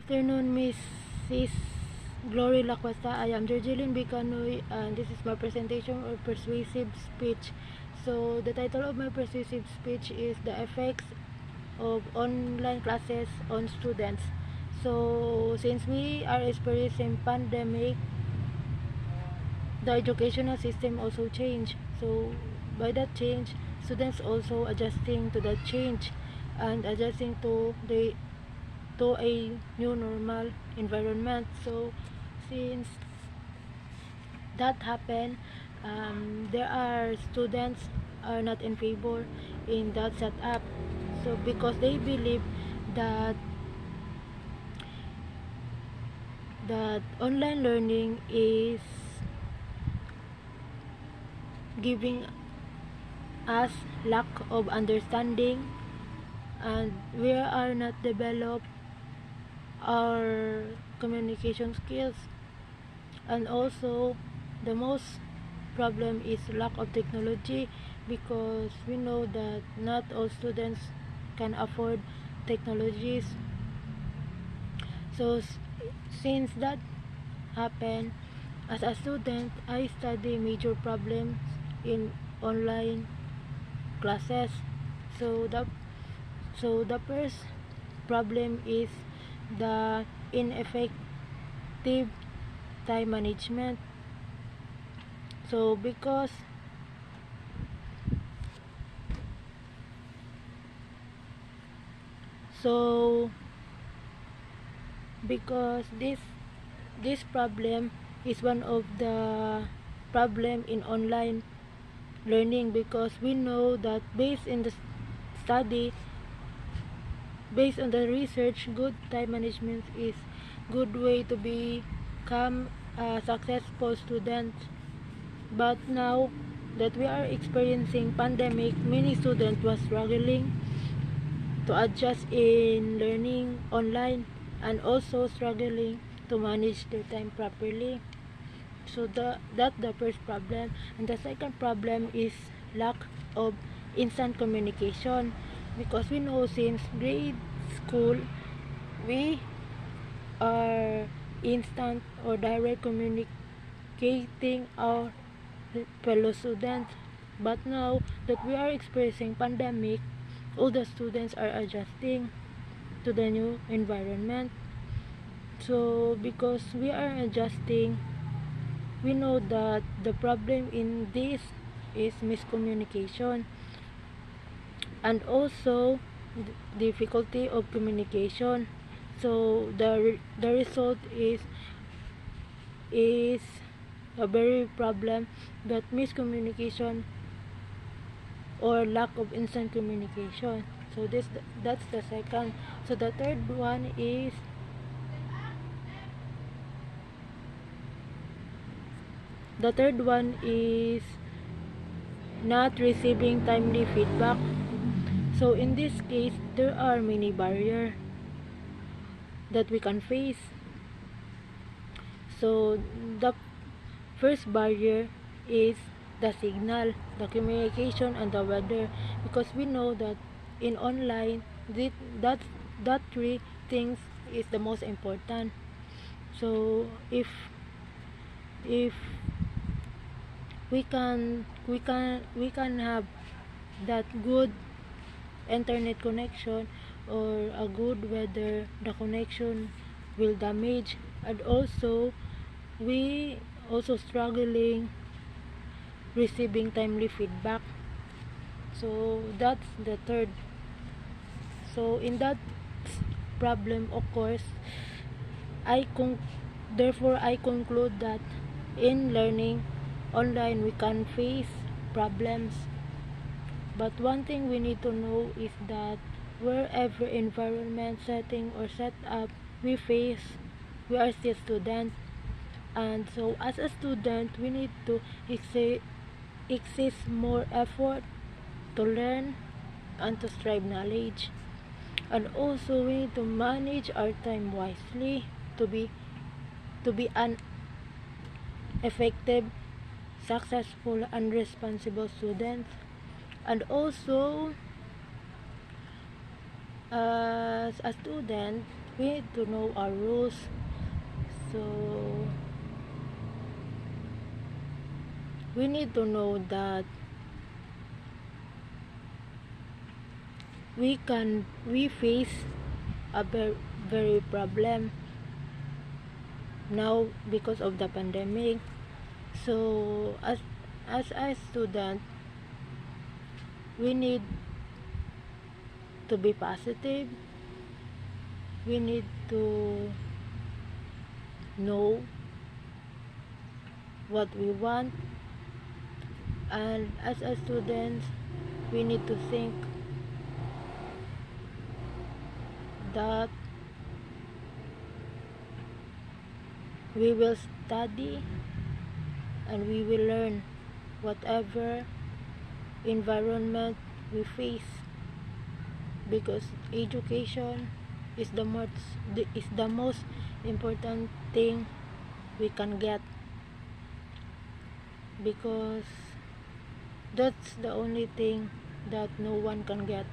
afternoon, Mrs. Glory Lakwasa. I am Georgilyn Bicanoy, and this is my presentation of persuasive speech. So, the title of my persuasive speech is The Effects of Online Classes on Students. So, since we are experiencing pandemic, the educational system also changed. So, by that change, students also adjusting to that change and adjusting to a new normal environment. So since that happened, there are students are not in favor in that setup. So because they believe that online learning is giving us lack of understanding, and we are not developed our communication skills. And also the most problem is lack of technology, because we know that not all students can afford technologies. So since that happened, as a student, I study major problems in online classes. So the first problem is the ineffective time management. So because this problem is one of the problem in online learning, because we know that based in the study, based on the research, good time management is good way to become a successful student. But now that we are experiencing pandemic, many students was struggling to adjust in learning online, and also struggling to manage their time properly. So that's the first problem. And the second problem is lack of instant communication, because we know since grade school we are instant or direct communicating our fellow students. But now that we are experiencing pandemic, all the students are adjusting to the new environment. So because we are adjusting, we know that the problem in this is miscommunication, and also difficulty of communication. So the result is a very problem, that miscommunication or lack of instant communication. So that's the second. So the third one is not receiving timely feedback. So in this case, there are many barriers that we can face. So the first barrier is the signal, the communication, and the weather, because we know that in online that three things is the most important. So if we can have that good internet connection or a good weather, the connection will damage. And also we also struggling receiving timely feedback. So that's the third. So in that problem, of course, therefore I conclude that in learning online we can face problems. But one thing we need to know is that wherever environment, setting, or setup we face, we are still students. And so as a student, we need to exist more effort to learn and to strive knowledge. And also we need to manage our time wisely to be an effective, successful, and responsible student. And also as a student, we need to know our rules. So we need to know that we face a very problem now because of the pandemic. So as a student, we need to be positive. We need to know what we want, and as a student, we need to think that we will study and we will learn whatever environment we face, because education is the most important thing we can get, because that's the only thing that no one can get.